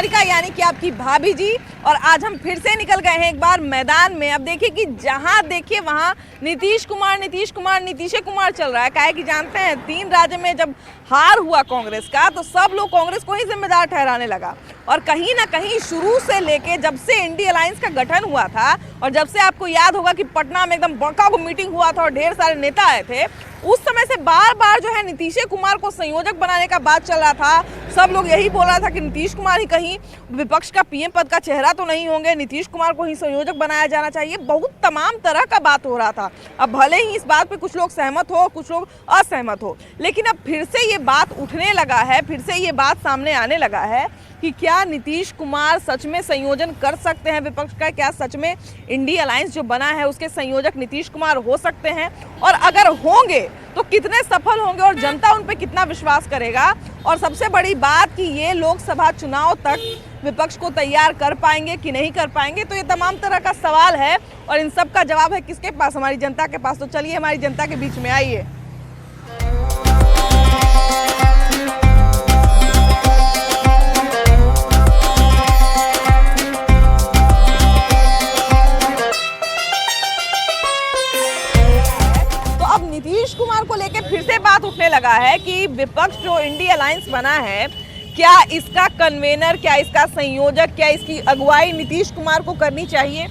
निहारिका यानी कि आपकी भाभी जी, और आज हम फिर से निकल गए हैं एक बार मैदान में। अब देखिए कि जहां देखिए वहां नीतीश कुमार चल रहा है। काहे कि जानते हैं 3 राज्य में जब हार हुआ कांग्रेस का तो सब लोग कांग्रेस को ही जिम्मेदार ठहराने लगा, और कहीं ना कहीं शुरू से लेके जब से इंडी अलायंस का गठन हुआ था और जब से आपको याद होगा कि पटना में एकदम बड़का मीटिंग हुआ था और ढेर सारे नेता आए थे, उस समय से बार बार जो है नीतीश कुमार को संयोजक बनाने का बात चल रहा था। सब लोग यही बोल रहा था कि नीतीश कुमार ही कहीं विपक्ष का पीएम पद का चेहरा तो नहीं होंगे, नीतीश कुमार को ही संयोजक बनाया जाना चाहिए। बहुत तमाम तरह का बात हो रहा था। अब भले ही इस बात पे कुछ लोग सहमत हो, कुछ लोग असहमत हो, लेकिन अब फिर से ये बात उठने लगा है, फिर से ये बात सामने आने लगा है कि क्या नीतीश कुमार सच में संयोजन कर सकते हैं विपक्ष का? क्या सच में इंडी अलायंस जो बना है उसके संयोजक नीतीश कुमार हो सकते हैं? और अगर होंगे तो कितने सफल होंगे और जनता उन पे कितना विश्वास करेगा? और सबसे बड़ी बात कि ये लोकसभा चुनाव तक विपक्ष को तैयार कर पाएंगे कि नहीं कर पाएंगे? तो ये तमाम तरह का सवाल है और इन सब का जवाब है किसके पास? हमारी जनता के पास। तो चलिए हमारी जनता के बीच में आइए। नीतीश कुमार को लेकर फिर से बात उठने लगा है कि विपक्ष जो इंडी अलायंस बना है, क्या इसका कन्वेनर, क्या इसका संयोजक, क्या इसकी अगुवाई नीतीश कुमार को करनी चाहिए?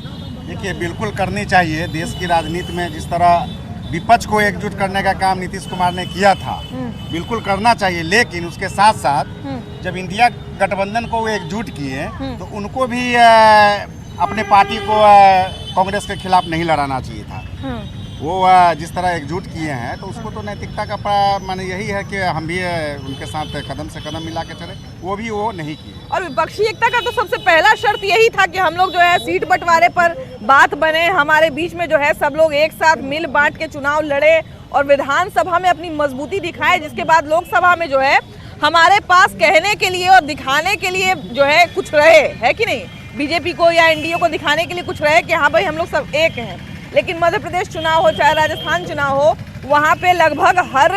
देखिए, बिल्कुल करनी चाहिए। देश की राजनीति में जिस तरह विपक्ष को एकजुट करने का काम नीतीश कुमार ने किया था, बिल्कुल करना चाहिए। लेकिन उसके साथ साथ जब इंडिया गठबंधन को वो एकजुट किए तो उनको भी अपने पार्टी को कांग्रेस के खिलाफ नहीं लड़ाना चाहिए था। वो जिस तरह एकजुट किए हैं तो उसको तो नैतिकता का माने यही है कि हम भी उनके साथ कदम से कदम मिला के चले, वो भी वो नहीं किए। और विपक्षी एकता का तो सबसे पहला शर्त यही था कि हम लोग जो है सीट बंटवारे पर बात बने, हमारे बीच में जो है सब लोग एक साथ मिल बांट के चुनाव लड़े और विधानसभा में अपनी मजबूती दिखाए, जिसके बाद लोकसभा में जो है हमारे पास कहने के लिए और दिखाने के लिए जो है कुछ रहे, है कि नहीं? बीजेपी को या एनडीए को दिखाने के लिए कुछ रहे कि हाँ भाई हम लोग सब एक हैं। लेकिन मध्य प्रदेश चुनाव हो चाहे राजस्थान चुनाव हो, वहाँ पे लगभग हर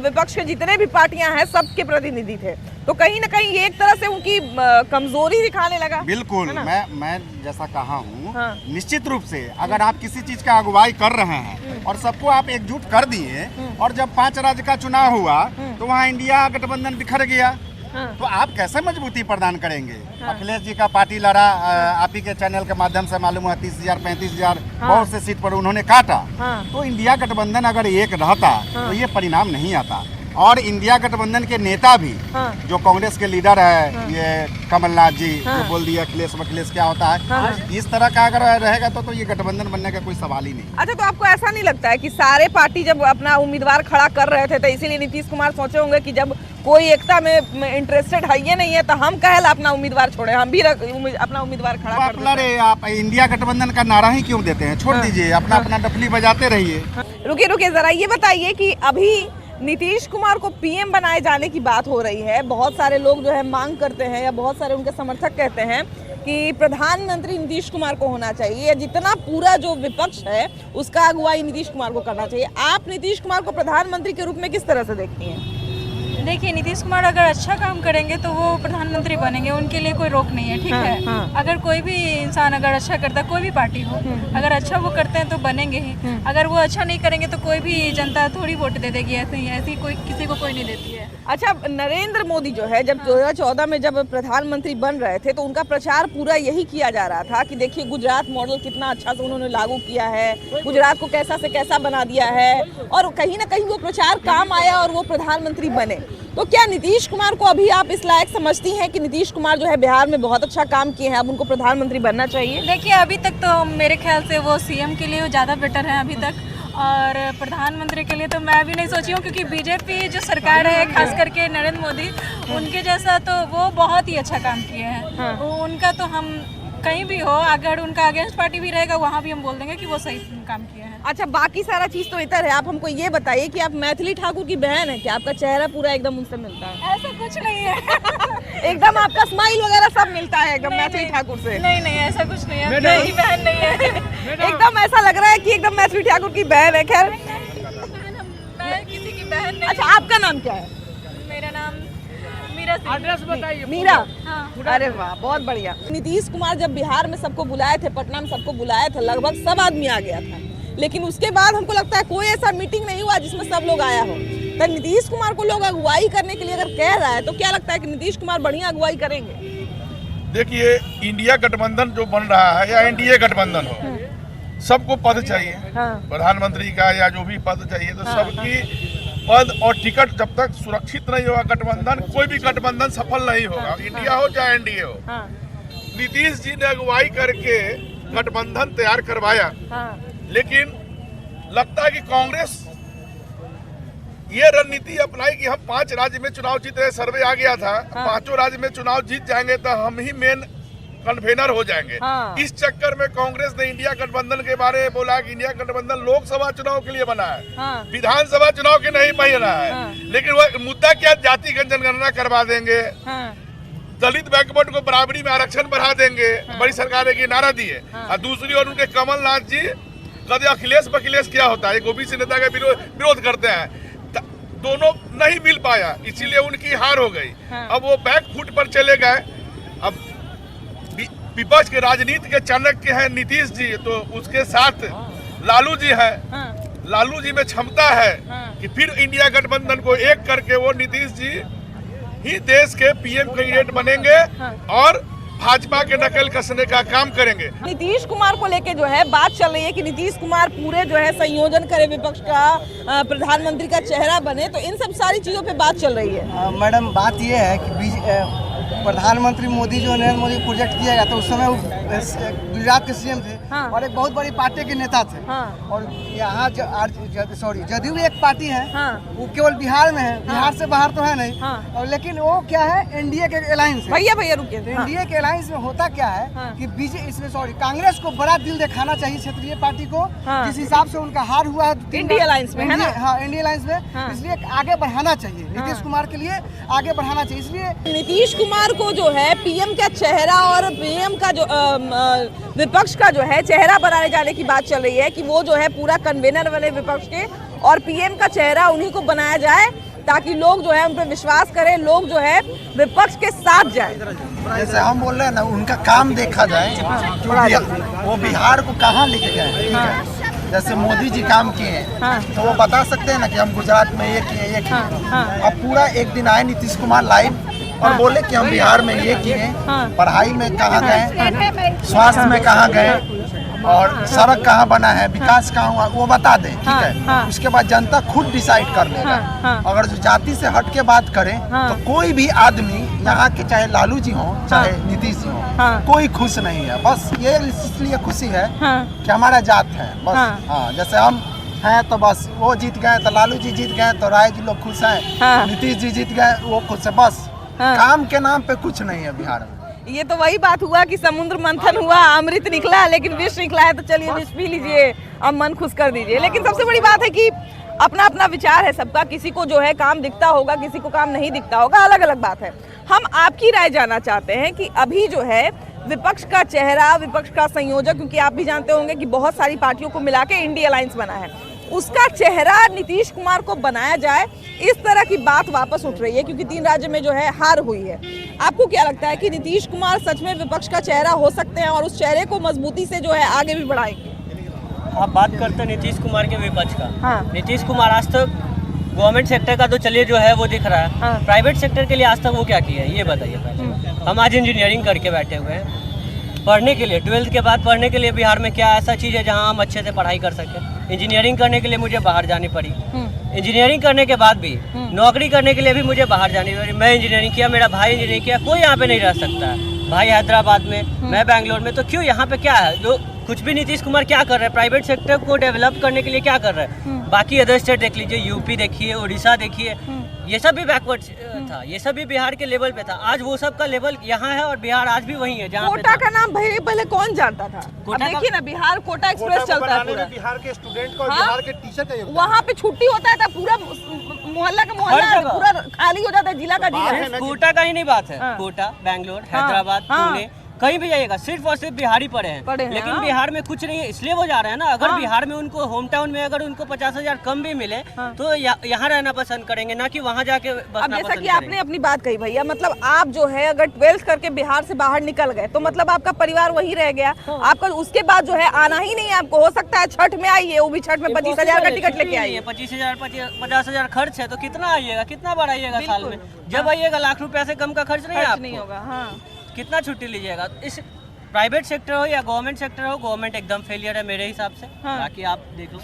विपक्ष के जितने भी पार्टियां हैं सबके प्रतिनिधि थे। तो कहीं ना कहीं ये एक तरह से उनकी कमजोरी दिखाने लगा। बिल्कुल, मैं जैसा कहा हूँ, हाँ। निश्चित रूप से अगर आप किसी चीज का अगुवाई कर रहे हैं और सबको आप एकजुट कर दिए और जब 5 राज्य का चुनाव हुआ तो वहाँ इंडिया गठबंधन बिखर गया, हाँ। तो आप कैसे मजबूती प्रदान करेंगे? हाँ। अखिलेश जी का पार्टी लड़ा, आप ही के चैनल के माध्यम से मालूम हुआ 30,000 35,000 बहुत से सीट पर उन्होंने काटा। हाँ। तो इंडिया गठबंधन अगर एक रहता हाँ। तो ये परिणाम नहीं आता। और इंडिया गठबंधन के नेता भी हाँ। जो कांग्रेस के लीडर है हाँ। ये कमलनाथ जी हाँ। जो बोल दिया अखिलेश क्या होता है हाँ। इस तरह का अगर रहेगा तो ये गठबंधन बनने का कोई सवाल ही नहीं। अच्छा, तो आपको ऐसा नहीं लगता है कि सारे पार्टी जब अपना उम्मीदवार खड़ा कर रहे थे तो इसीलिए नीतीश कुमार सोचे होंगे कि जब कोई एकता में इंटरेस्टेड है ये नहीं है तो हम कहें अपना उम्मीदवार छोड़े, हम भी अपना उम्मीदवार खड़ा कर देते हैं। आप इंडिया गठबंधन का नारा ही क्यों देते हैं? छोड़ दीजिए, अपना डफली बजाते रहिए। रुकिए जरा, ये बताइए कि अभी नीतीश कुमार को पीएम बनाए जाने की बात हो रही है। बहुत सारे लोग जो है मांग करते हैं या बहुत सारे उनके समर्थक कहते हैं कि प्रधानमंत्री नीतीश कुमार को होना चाहिए या जितना पूरा जो विपक्ष है उसका अगुवाई नीतीश कुमार को करना चाहिए। आप नीतीश कुमार को प्रधानमंत्री के रूप में किस तरह से देखती हैं? देखिए, नीतीश कुमार अगर अच्छा काम करेंगे तो वो प्रधानमंत्री बनेंगे, उनके लिए कोई रोक नहीं है, ठीक है। हाँ। अगर कोई भी इंसान अगर अच्छा करता है, कोई भी पार्टी हो, अगर अच्छा वो करते हैं तो बनेंगे ही। अगर वो अच्छा नहीं करेंगे तो कोई भी जनता थोड़ी वोट दे देगी, ऐसी कोई किसी को कोई नहीं देती है। अच्छा, नरेंद्र मोदी जो है जब 2014 में जब प्रधानमंत्री बन रहे थे तो उनका प्रचार पूरा यही किया जा रहा था कि देखिए गुजरात मॉडल कितना अच्छा से उन्होंने लागू किया है, गुजरात को कैसा से कैसा बना दिया है, और कहीं ना कहीं वो प्रचार काम आया और वो प्रधानमंत्री बने। तो क्या नीतीश कुमार को अभी आप इस लायक समझती हैं कि नीतीश कुमार जो है बिहार में बहुत अच्छा काम किए हैं, अब उनको प्रधानमंत्री बनना चाहिए? देखिए, अभी तक तो मेरे ख्याल से वो सीएम के लिए ज़्यादा बेटर है अभी तक, और प्रधानमंत्री के लिए तो मैं अभी नहीं सोची हूँ, क्योंकि बीजेपी जो सरकार है खास करके नरेंद्र मोदी, उनके जैसा तो वो बहुत ही अच्छा काम किए हैं। हाँ। उनका तो हम कहीं भी हो, अगर उनका अगेंस्ट पार्टी भी रहेगा वहाँ भी हम बोल देंगे कि वो सही काम किया है। अच्छा, बाकी सारा चीज तो इधर है। आप हमको ये बताइए कि आप मैथिली ठाकुर की बहन है क्या? आपका चेहरा पूरा एकदम उनसे मिलता है? ऐसा कुछ नहीं है। एकदम आपका स्माइल वगैरह सब मिलता है एकदम मैथिली ठाकुर से? नहीं, ऐसा कुछ नहीं है, मेरी बहन नहीं है। एकदम ऐसा लग रहा है कि एकदम मैथिली ठाकुर की बहन है। खैर, मैं किसी की बहन नहीं। अच्छा, आपका नाम क्या है? मेरा नाम एड्रेस बताइए। मीरा, हाँ। अरे वाह, बहुत बढ़िया। नीतीश कुमार जब बिहार में सबको बुलाए थे, पटना में सबको बुलाए थे, लगभग सब आदमी आ गया था, लेकिन उसके बाद हमको लगता है कोई ऐसा मीटिंग नहीं हुआ जिसमें सब लोग आया हो। तो नीतीश कुमार को लोग अगुवाई करने के लिए अगर कह रहा है तो क्या लगता है कि नीतीश कुमार बढ़िया अगुवाई करेंगे? देखिए, इंडिया गठबंधन जो बन रहा है या एनडीए गठबंधन हो, सबको पद चाहिए। हाँ। प्रधानमंत्री का या जो भी पद चाहिए, तो सबकी पद और टिकट जब तक सुरक्षित नहीं होगा गठबंधन, कोई भी गठबंधन सफल नहीं होगा, इंडिया हो चाहे एनडीए हो। हाँ। नीतीश जी ने अगुवाई करके गठबंधन तैयार करवाया, लेकिन लगता है कि कांग्रेस ये रणनीति अपनाई कि हम 5 राज्य में चुनाव जीत रहे, सर्वे आ गया था, 5 राज्य में चुनाव जीत जाएंगे तो हम ही मेन कन्वेनर हो जाएंगे। इस चक्कर में कांग्रेस ने इंडिया गठबंधन के बारे में बोला कि इंडिया गठबंधन लोकसभा चुनाव के लिए बना है, विधानसभा चुनाव के नहीं बना है। लेकिन वह मुद्दा क्या, जातिगत जनगणना करवा देंगे, दलित बैकवर्ड को बराबरी में आरक्षण बढ़ा देंगे, बड़ी सरकार ने नारा दिए। और दूसरी ओर उनके कमलनाथ जी कभी अखिलेश बखिलेश क्या होता है, एक ओबीसी नेता का विरोध करते हैं, दोनों नहीं मिल पाया, इसीलिए उनकी हार हो गई। अब वो बैक फुट पर चले गए। अब विपक्ष के राजनीति के चाणक्य हैं नीतीश जी, तो उसके साथ लालू जी हैं। लालू जी में क्षमता है कि फिर इंडिया गठबंधन को एक करके वो नीतीश जी ही देश के पीएम कैंडिडेट बनेंगे और भाजपा के नकल कसने का काम करेंगे। नीतीश कुमार को लेके जो है बात चल रही है कि नीतीश कुमार पूरे जो है संयोजन करे विपक्ष का, प्रधानमंत्री का चेहरा बने, तो इन सब सारी चीजों पे बात चल रही है। मैडम, बात ये है कि प्रधानमंत्री मोदी जो नरेंद्र मोदी प्रोजेक्ट किया गया था, उस समय गुजरात के सीएम थे और एक बहुत बड़ी पार्टी के नेता थे। और यहाँ जदयू भी एक पार्टी है, वो केवल बिहार में है, बिहार से बाहर तो है नहीं। और लेकिन वो क्या है, एनडीए के अलायंस है। भैया रुकिए। एनडीए के अलायंस में होता क्या है कि कांग्रेस को बड़ा दिल दिखाना चाहिए क्षेत्रीय पार्टी को, जिस हिसाब से उनका हार हुआ है इंडिया अलायंस में, है ना? हाँ, इंडिया अलायंस में, इसलिए आगे बढ़ाना चाहिए, नीतीश कुमार के लिए आगे बढ़ाना चाहिए। इसलिए नीतीश कुमार को जो है पीएम का चेहरा और पीएम का जो विपक्ष का जो है चेहरा बनाने जाने की बात चल रही है कि वो जो है पूरा कन्वेनर बने विपक्ष के और पीएम का चेहरा उन्हीं को बनाया जाए, ताकि लोग जो है उन पर विश्वास करें, लोग जो है विपक्ष के साथ जाए। जैसे हम बोल रहे हैं ना, उनका काम देखा जाए, वो बिहार को कहाँ लेके गए, ठीक है? जैसे मोदी जी काम किए हैं, तो वो बता सकते हैं ना कि हम गुजरात में ये किए, ये किए। अब पूरा एक दिन आए नीतीश कुमार लाइव और बोले कि हम बिहार में ये किए, पढ़ाई में कहाँ गए, स्वास्थ्य में कहाँ गए, और सड़क कहाँ बना है, विकास कहाँ हुआ, वो बता दें, ठीक है? उसके बाद जनता खुद डिसाइड कर लेगा। अगर जो जाति से हट के बात करें तो कोई भी आदमी यहाँ के, चाहे लालू जी हो चाहे नीतीश जी हो, कोई खुश नहीं है। बस ये इसलिए खुशी है कि हमारा जात है, बस। हाँ, जैसे हम हैं तो बस वो जीत गए तो लालू जी जीत गए तो राय जी लोग खुश हैं, नीतीश जी जीत गए वो खुश है, बस। काम के नाम पे कुछ नहीं है बिहार में। ये तो वही बात हुआ कि समुद्र मंथन हुआ, अमृत निकला, लेकिन विष निकला है, तो चलिए विष पी लीजिए, अब मन खुश कर दीजिए। लेकिन सबसे बड़ी बात है कि अपना अपना विचार है सबका, किसी को जो है काम दिखता होगा, किसी को काम नहीं दिखता होगा, अलग अलग बात है। हम आपकी राय जानना चाहते हैं कि अभी जो है विपक्ष का चेहरा, विपक्ष का संयोजक, क्योंकि आप भी जानते होंगे कि बहुत सारी पार्टियों को मिला के इंडिया अलायंस बना है, उसका चेहरा नीतीश कुमार को बनाया जाए, इस तरह की बात वापस उठ रही है, क्योंकि 3 राज्य में जो है हार हुई है। आपको क्या लगता है कि नीतीश कुमार सच में विपक्ष का चेहरा हो सकते हैं और उस चेहरे को मजबूती से जो है आगे भी बढ़ाएंगे? आप बात करते हैं नीतीश कुमार के विपक्ष का। नीतीश कुमार आज तक गवर्नमेंट सेक्टर का तो चलिए जो है वो दिख रहा है, प्राइवेट सेक्टर के लिए आज तक वो क्या किया है ये बताइए पहले। हम आज इंजीनियरिंग करके बैठे हुए हैं, पढ़ने के लिए 12th के बाद पढ़ने के लिए बिहार में क्या ऐसा चीज़ है जहां हम अच्छे से पढ़ाई कर सकें? इंजीनियरिंग करने के लिए मुझे बाहर जानी पड़ी, इंजीनियरिंग करने के बाद भी नौकरी करने के लिए भी मुझे बाहर जानी पड़ी। मैं इंजीनियरिंग किया, मेरा भाई इंजीनियरिंग किया, कोई यहाँ पे नहीं रह सकता है। भाई हैदराबाद में, मैं बैंगलोर में, तो क्यों यहाँ पे क्या है? जो कुछ भी नीतीश कुमार क्या कर रहे हैं, प्राइवेट सेक्टर को डेवलप करने के लिए क्या कर रहे हैं? बाकी अदर स्टेट देख लीजिए, यूपी देखिए, उड़ीसा देखिए, ये सब भी बैकवर्ड था, ये सब भी बिहार के लेवल पे था। आज वो सब का लेवल यहाँ है और बिहार आज भी वही है जहाँ कोटा का नाम पहले कौन जानता था? अब देखिए ना, बिहार कोटा एक्सप्रेस चलता है पूरा, बिहार के स्टूडेंट को, बिहार के टीचर का योगदान। वहाँ पे छुट्टी होता है, पूरा मोहल्ला का मोहल्ला पूरा खाली हो जाता है, जिला का जिला। कोटा का ही नहीं बात है, कोटा, बैंगलोर, हैदराबाद, पुणे, कहीं भी जाइएगा सिर्फ और सिर्फ बिहारी पड़े हैं, लेकिन बिहार में कुछ नहीं है, इसलिए वो जा रहे हैं ना। अगर बिहार में उनको होम टाउन में अगर उनको 50,000 कम भी मिले तो यहाँ रहना पसंद करेंगे, ना कि वहाँ जाके बसना अब जैसा पसंद कि आपने अपनी बात कही भैया, मतलब आप जो है अगर 12th करके बिहार से बाहर निकल गए तो मतलब आपका परिवार वही रह गया, आपका उसके बाद जो है आना ही नहीं है आपको। हो सकता है छठ में आइए, वो भी छठ में 25,000 का टिकट लेके आइए। 25,000 50,000 खर्च है तो कितना आइएगा, कितना बार आइएगा साल में? जब आइएगा लाख रुपया से कम का खर्च नहीं होगा। कितना छुट्टी लीजिएगा? इस प्राइवेट सेक्टर हो या गवर्नमेंट सेक्टर हो, गवर्नमेंट एकदम फेलियर है मेरे हिसाब से। बाकी आप देख लो।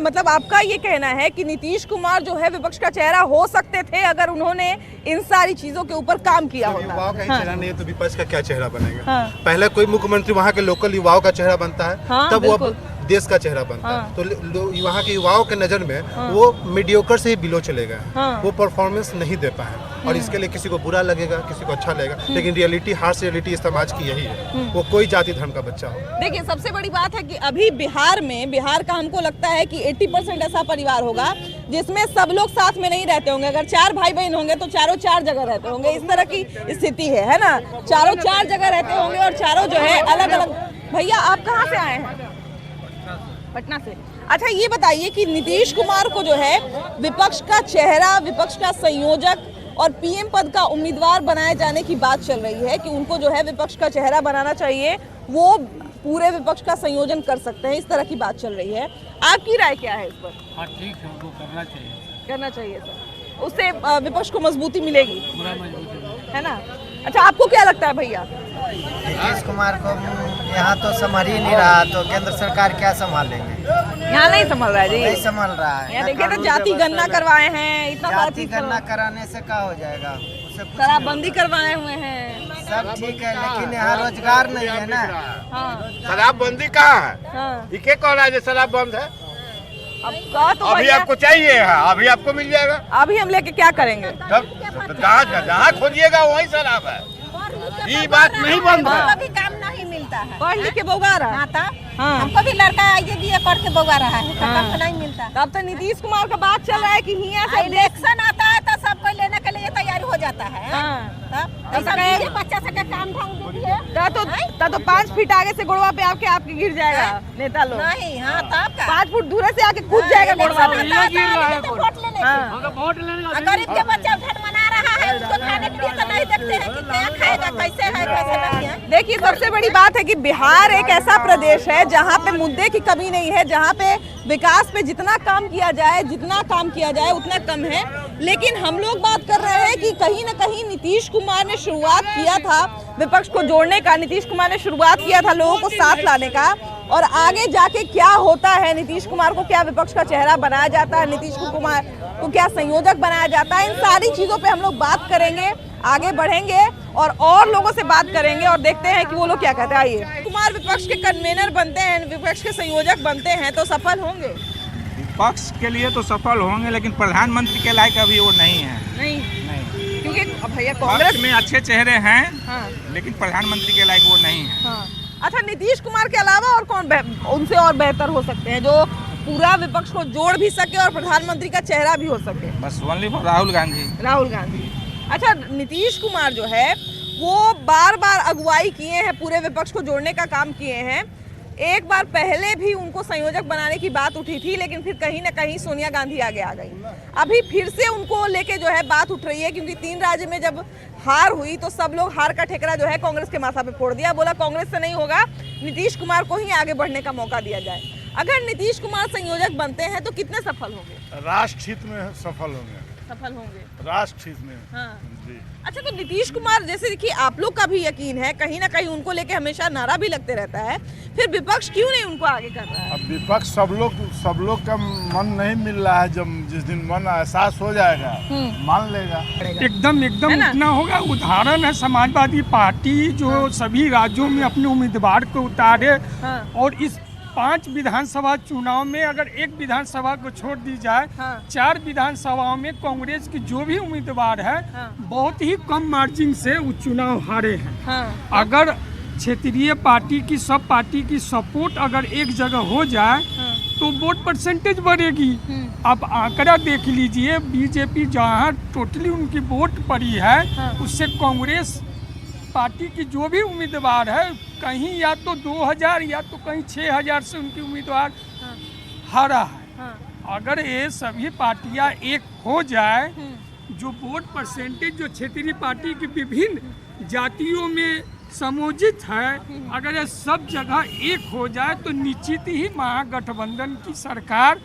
मतलब आपका ये कहना है कि नीतीश कुमार जो है विपक्ष का चेहरा हो सकते थे अगर उन्होंने इन सारी चीजों के ऊपर काम किया होता। युवाओं का ही चेहरा नहीं है तो विपक्ष का क्या चेहरा बनेगा? पहले कोई मुख्यमंत्री वहाँ के लोकल युवाओं का चेहरा बनता है, तब वो देश का चेहरा बनता है। तो वहाँ के युवाओं के नजर में वो मीडियोकर से ही बिलो चले गए, वो परफॉर्मेंस नहीं दे पाए, और इसके लिए किसी को बुरा लगेगा, किसी को अच्छा लगेगा, लेकिन रियलिटी, हार्श रियलिटी इस समाज की यही है, वो कोई जाति धर्म का बच्चा हो। देखिए सबसे बड़ी बात है कि अभी बिहार का हमको लगता है कि 80% ऐसा परिवार होगा जिसमें सब लोग साथ में नहीं रहते होंगे। अगर 4 भाई बहन होंगे तो चारों 4 जगह रहते होंगे, इस तरह की स्थिति है ना। चारों 4 जगह रहते होंगे और चारों जो है अलग अलग। भैया आप कहाँ से आए हैं? पटना से। अच्छा ये बताइए कि नीतीश कुमार को जो है विपक्ष का चेहरा, विपक्ष का संयोजक और पीएम पद का उम्मीदवार बनाए जाने की बात चल रही है कि उनको जो है विपक्ष का चेहरा बनाना चाहिए, वो पूरे विपक्ष का संयोजन कर सकते हैं, इस तरह की बात चल रही है। आपकी राय क्या है इस पर? हाँ ठीक है, उनको करना चाहिए सर, उससे विपक्ष को मजबूती मिलेगी, पूरा मजबूती है ना। अच्छा आपको क्या लगता है भैया? नीतीश कुमार को यहाँ तो संभाल ही नहीं रहा, तो केंद्र सरकार क्या संभालेंगे? यहाँ नहीं संभाल रहा है जी, नहीं संभाल रहा है। देखिए तो जाति गणना करवाए हैं, इतना जाति गणना कराने से क्या हो जाएगा? शराबबंदी करवाए हुए हैं, सब ठीक है, लेकिन यहाँ रोजगार नहीं है ना। शराबबंदी कहाँ है? इके कह रहा है शराब बंद है। अब का तो अभी आपको चाहिए है, अभी आपको मिल जाएगा। अभी हम लेके क्या करेंगे? जहाँ खोजिएगा वही शराब है, ये बात नहीं बंद है। कभी काम नहीं मिलता है, पढ़ लिख के बोगा रहा। हमको भी लड़का ये करके बोगा रहा है, तब नहीं मिलता। तब तो नीतीश कुमार का बात चल रहा है कि हियां से इलेक्शन आता है तो सबको लेने के लिए तैयारी हो जाता है। बच्चा सबका काम ढंग दीजिए, तो 5 फीट आगे से गोड़वा पे आपके गिर जाएगा नेता लोग। नहीं हाँ तब 5 फुट दूर से आके कूद जाएगा गोड़वा पे। गरीब के बच्चा वोट मना रहा है, उसको खाने के लिए तो नहीं देखते हैं कि क्या खाएगा, कैसे है, कैसे नहीं है। देखिए सबसे बड़ी बात है कि बिहार एक ऐसा प्रदेश है जहाँ पे मुद्दे की कमी नहीं है, जहाँ पे विकास पे जितना काम किया जाए उतना कम है। लेकिन हम लोग बात कर रहे हैं कि कहीं ना कहीं नीतीश कुमार ने शुरुआत किया था विपक्ष को जोड़ने का, नीतीश कुमार ने शुरुआत किया था लोगों को साथ लाने का, और आगे जाके क्या होता है, नीतीश कुमार को क्या विपक्ष का चेहरा बनाया जाता है, नीतीश कुमार को क्या संयोजक बनाया जाता है, इन सारी चीजों पे हम लोग बात करेंगे, आगे बढ़ेंगे और लोगों से बात करेंगे और देखते हैं कि वो लोग क्या कहते हैं। आइए, कुमार विपक्ष के कन्वेनर बनते हैं, विपक्ष के संयोजक बनते हैं तो सफल होंगे? विपक्ष के लिए तो सफल होंगे, लेकिन प्रधानमंत्री के लायक अभी वो नहीं है। नहीं क्योंकि भैया कांग्रेस में अच्छे चेहरे हैं, लेकिन प्रधानमंत्री के लायक वो नहीं है। अच्छा नीतीश कुमार के अलावा और कौन उनसे और बेहतर हो सकते हैं जो पूरा विपक्ष को जोड़ भी सके और प्रधानमंत्री का चेहरा भी हो सके? बस ओनली राहुल गांधी। अच्छा नीतीश कुमार जो है वो बार बार अगुवाई किए हैं, पूरे विपक्ष को जोड़ने का काम किए हैं। एक बार पहले भी उनको संयोजक बनाने की बात उठी थी, लेकिन फिर कहीं ना कहीं सोनिया गांधी आगे आ गई। अभी फिर से उनको लेके जो है बात उठ रही है, क्योंकि 3 राज्य में जब हार हुई तो सब लोग हार का ठेकरा जो है कांग्रेस के माथा पे फोड़ दिया, बोला कांग्रेस से नहीं होगा, नीतीश कुमार को ही आगे बढ़ने का मौका दिया जाए। अगर नीतीश कुमार संयोजक बनते हैं तो कितने सफल होंगे? राष्ट्रहित में सफल होंगे, राष्ट्रहित में। हाँ। अच्छा तो नीतीश कुमार जैसे देखिए आप लोग का भी यकीन है, कहीं ना कहीं उनको लेके हमेशा नारा भी लगते रहता है, फिर विपक्ष क्यों नहीं उनको आगे कर रहा है? अब विपक्ष सब लोग का मन नहीं मिल रहा है, जब जिस दिन मन एहसास हो जाएगा मान लेगा। एकदम इतना होगा। उदाहरण है समाजवादी पार्टी जो सभी राज्यों में अपने उम्मीदवार को उतारे, और इस 5 विधानसभा चुनाव में अगर एक विधानसभा को छोड़ दी जाए, 4 विधानसभाओं में कांग्रेस के जो भी उम्मीदवार है बहुत ही कम मार्जिन से वो चुनाव हारे हैं। अगर क्षेत्रीय पार्टी की सब पार्टी की सपोर्ट अगर एक जगह हो जाए तो वोट परसेंटेज बढ़ेगी। अब आंकड़ा देख लीजिए, बीजेपी जहाँ टोटली उनकी वोट पड़ी है उससे कांग्रेस पार्टी की जो भी उम्मीदवार है, कहीं या तो 2000 या तो कहीं 6000 से उनकी उम्मीदवार हारा है। अगर ये सभी पार्टियां एक हो जाए, जो वोट परसेंटेज जो क्षेत्रीय पार्टी की विभिन्न जातियों में समोजित है, अगर ये सब जगह एक हो जाए तो निश्चित ही महागठबंधन की सरकार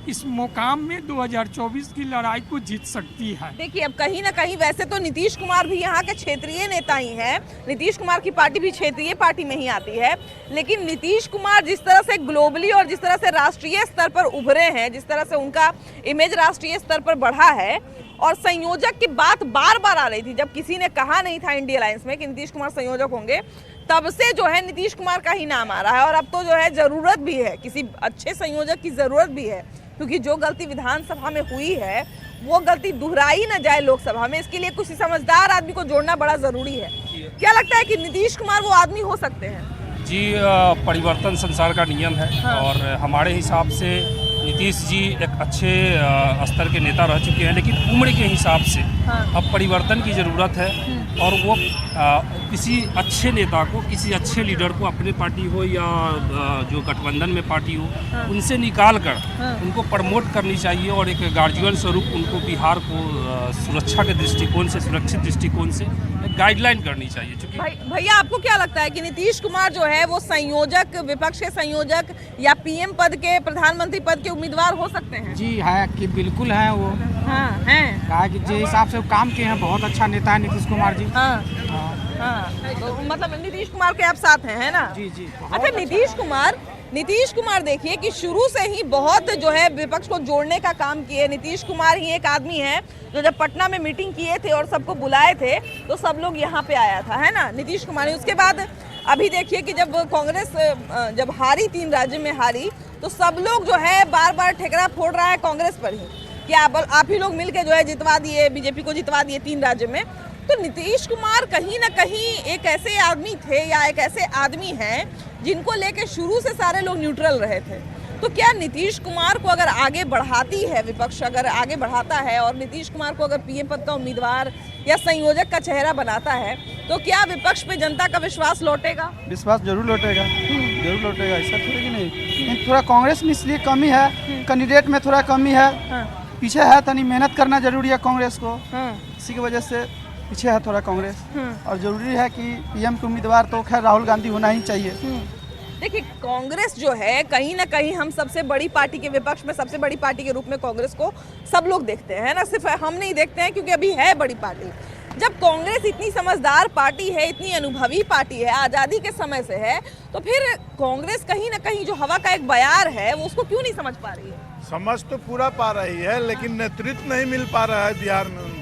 इस मुकाम में 2024 की लड़ाई को जीत सकती है। देखिए, अब कहीं ना कहीं वैसे तो नीतीश कुमार भी यहाँ के क्षेत्रीय नेता ही हैं, नीतीश कुमार की पार्टी भी क्षेत्रीय पार्टी में ही आती है, लेकिन नीतीश कुमार जिस तरह से ग्लोबली और जिस तरह से राष्ट्रीय स्तर पर उभरे हैं, जिस तरह से उनका इमेज राष्ट्रीय स्तर पर बढ़ा है, और संयोजक की बात बार बार आ रही थी, जब किसी ने कहा नहीं था इंडिया अलायंस में कि नीतीश कुमार संयोजक होंगे, तब से जो है नीतीश कुमार का ही नाम आ रहा है। और अब तो जो है जरूरत भी है, किसी अच्छे संयोजक की जरूरत भी है, क्योंकि जो गलती विधानसभा में हुई है वो गलती दोहराई न जाए लोकसभा में, इसके लिए कुछ समझदार आदमी को जोड़ना बड़ा जरूरी है। क्या लगता है कि नीतीश कुमार वो आदमी हो सकते हैं? जी, परिवर्तन संसार का नियम है। और हमारे हिसाब से नीतीश जी एक अच्छे स्तर के नेता रह चुके हैं, लेकिन उम्र के हिसाब से अब परिवर्तन की ज़रूरत है। और वो किसी अच्छे नेता को, किसी अच्छे लीडर को, अपने पार्टी हो या जो गठबंधन में पार्टी हो, उनसे निकाल कर उनको प्रमोट करनी चाहिए और एक गार्जियन स्वरूप उनको बिहार को सुरक्षा के दृष्टिकोण से, सुरक्षित दृष्टिकोण से गाइडलाइन करनी चाहिए। क्योंकि भैया, आपको क्या लगता है कि नीतीश कुमार जो है वो संयोजक, विपक्ष के संयोजक या पीएम पद के, प्रधानमंत्री पद के उम्मीदवार हो सकते हैं? जी है कि बिल्कुल है वो। हैं कहा कि जिस हिसाब से काम किए हैं, बहुत अच्छा नेता है नीतीश कुमार जी। तो मतलब नीतीश कुमार के आप साथ हैं, है ना? जी जी। अच्छा, नीतीश कुमार देखिए कि शुरू से ही बहुत जो है विपक्ष को जोड़ने का काम किए। नीतीश कुमार ही एक आदमी है जो जब पटना में मीटिंग किए थे और सबको बुलाए थे तो सब लोग यहाँ पे आया था, है ना? नीतीश कुमार। उसके बाद अभी देखिए कि जब कांग्रेस जब हारी, 3 राज्य में हारी, तो सब लोग जो है बार बार ठेकरा फोड़ रहा है कांग्रेस पर ही कि आप ही लोग मिलके जो है जितवा दिए, बीजेपी को जितवा दिए 3 राज्य में। तो नीतीश कुमार कहीं ना कहीं एक ऐसे आदमी थे या एक ऐसे आदमी हैं जिनको लेके शुरू से सारे लोग न्यूट्रल रहे थे। तो क्या नीतीश कुमार को अगर आगे बढ़ाती है विपक्ष, अगर आगे बढ़ाता है और नीतीश कुमार को अगर पीएम पद का उम्मीदवार या संयोजक का चेहरा बनाता है, तो क्या विपक्ष पे जनता का विश्वास लौटेगा? विश्वास जरूर लौटेगा, जरूर लौटेगा, ऐसा थोड़ी कि नहीं। थोड़ा कांग्रेस में इसलिए कमी है, कैंडिडेट में थोड़ा कमी है, पीछे है, तनी मेहनत करना जरूरी है कांग्रेस को, इसी की वजह से पीछे है थोड़ा कांग्रेस। और जरूरी है कि पीएम के उम्मीदवार तो खैर राहुल गांधी होना ही चाहिए। देखिए, कांग्रेस जो है कहीं ना कहीं हम सबसे बड़ी पार्टी के, विपक्ष में सबसे बड़ी पार्टी के रूप में कांग्रेस को सब लोग देखते हैं, ना सिर्फ हम नहीं देखते हैं, क्योंकि अभी है बड़ी पार्टी। जब कांग्रेस इतनी समझदार पार्टी है, इतनी अनुभवी पार्टी है, आज़ादी के समय से है, तो फिर कांग्रेस कहीं ना कहीं जो हवा का एक बयार है वो उसको क्यों नहीं समझ पा रही है? समझ तो पूरा पा रही है, लेकिन नेतृत्व नहीं मिल पा रहा है बिहार में उनको।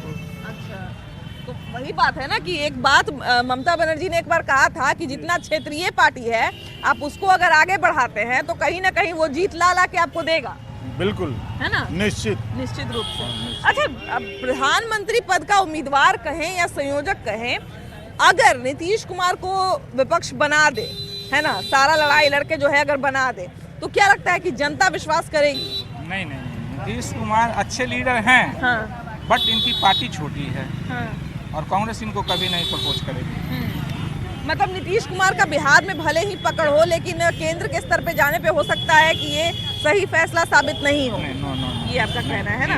तो वही बात है ना कि एक बात ममता बनर्जी ने एक बार कहा था कि जितना क्षेत्रीय पार्टी है, आप उसको अगर आगे बढ़ाते हैं तो कहीं ना कहीं वो जीत ला के आपको देगा। बिल्कुल, है ना? निश्चित रूप से। अच्छा, प्रधानमंत्री पद का उम्मीदवार कहें या संयोजक कहें, अगर नीतीश कुमार को विपक्ष बना दे, है ना, सारा लड़ाई लड़के जो है अगर बना दे, तो क्या लगता है कि जनता विश्वास करेगी? नहीं, नीतीश कुमार अच्छे लीडर हैं, बट इनकी पार्टी छोटी है, और कांग्रेस इनको कभी नहीं प्रपोज करेगी। मतलब नीतीश कुमार का बिहार में भले ही पकड़ हो, लेकिन केंद्र के स्तर पे जाने पे हो सकता है कि ये सही फैसला साबित नहीं हो। ये आपका कहना है ना?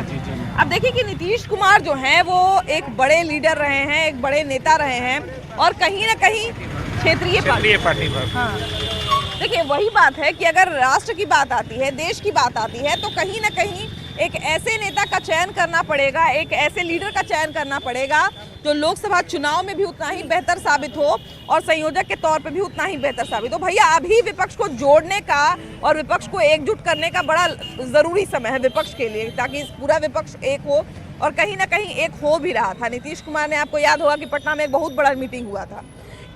अब देखिए कि नीतीश कुमार जो है वो एक बड़े लीडर रहे हैं, एक बड़े नेता रहे हैं, और कहीं ना कहीं क्षेत्रीय पार्टी पर। देखिए, वही बात है कि अगर राष्ट्र की बात आती है, देश की बात आती है, तो कहीं ना कहीं एक ऐसे नेता का चयन करना पड़ेगा, एक ऐसे लीडर का चयन करना पड़ेगा जो लोकसभा चुनाव में भी उतना ही बेहतर साबित हो और संयोजक के तौर पे भी उतना ही बेहतर साबित हो। भैया, अभी विपक्ष को जोड़ने का और विपक्ष को एकजुट करने का बड़ा ज़रूरी समय है विपक्ष के लिए, ताकि पूरा विपक्ष एक हो, और कहीं ना कहीं एक हो भी रहा था। नीतीश कुमार ने, आपको याद होगा कि पटना में एक बहुत बड़ा मीटिंग हुआ था।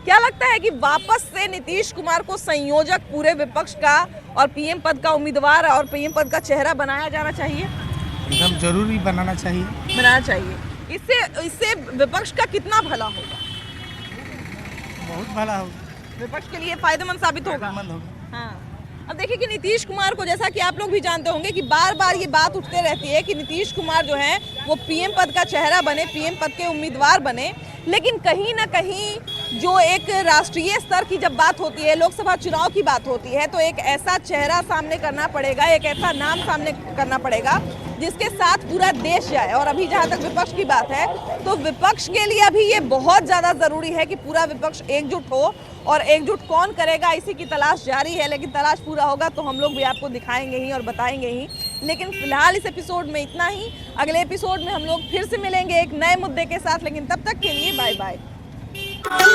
क्या लगता है कि वापस से नीतीश कुमार को संयोजक पूरे विपक्ष का और पीएम पद का उम्मीदवार और पीएम पद का चेहरा बनाया जाना चाहिए? एकदम जरूरी बनाना चाहिए। इससे विपक्ष का कितना भला होगा? बहुत भला होगा, विपक्ष के लिए फायदेमंद साबित होगा। हाँ। अब देखिए कि नीतीश कुमार को, जैसा कि आप लोग भी जानते होंगे कि बार बार ये बात उठते रहती है कि नीतीश कुमार जो है वो पीएम पद का चेहरा बने, पीएम पद के उम्मीदवार बने, लेकिन कहीं ना कहीं जो एक राष्ट्रीय स्तर की जब बात होती है, लोकसभा चुनाव की बात होती है, तो एक ऐसा चेहरा सामने करना पड़ेगा, एक ऐसा नाम सामने करना पड़ेगा जिसके साथ पूरा देश जाए। और अभी जहाँ तक विपक्ष की बात है, तो विपक्ष के लिए अभी ये बहुत ज़्यादा ज़रूरी है कि पूरा विपक्ष एकजुट हो, और एकजुट कौन करेगा इसी की तलाश जारी है। लेकिन तलाश पूरा होगा तो हम लोग भी आपको दिखाएंगे ही और बताएंगे ही। लेकिन फिलहाल इस एपिसोड में इतना ही। अगले एपिसोड में हम लोग फिर से मिलेंगे एक नए मुद्दे के साथ, लेकिन तब तक के लिए बाय बाय।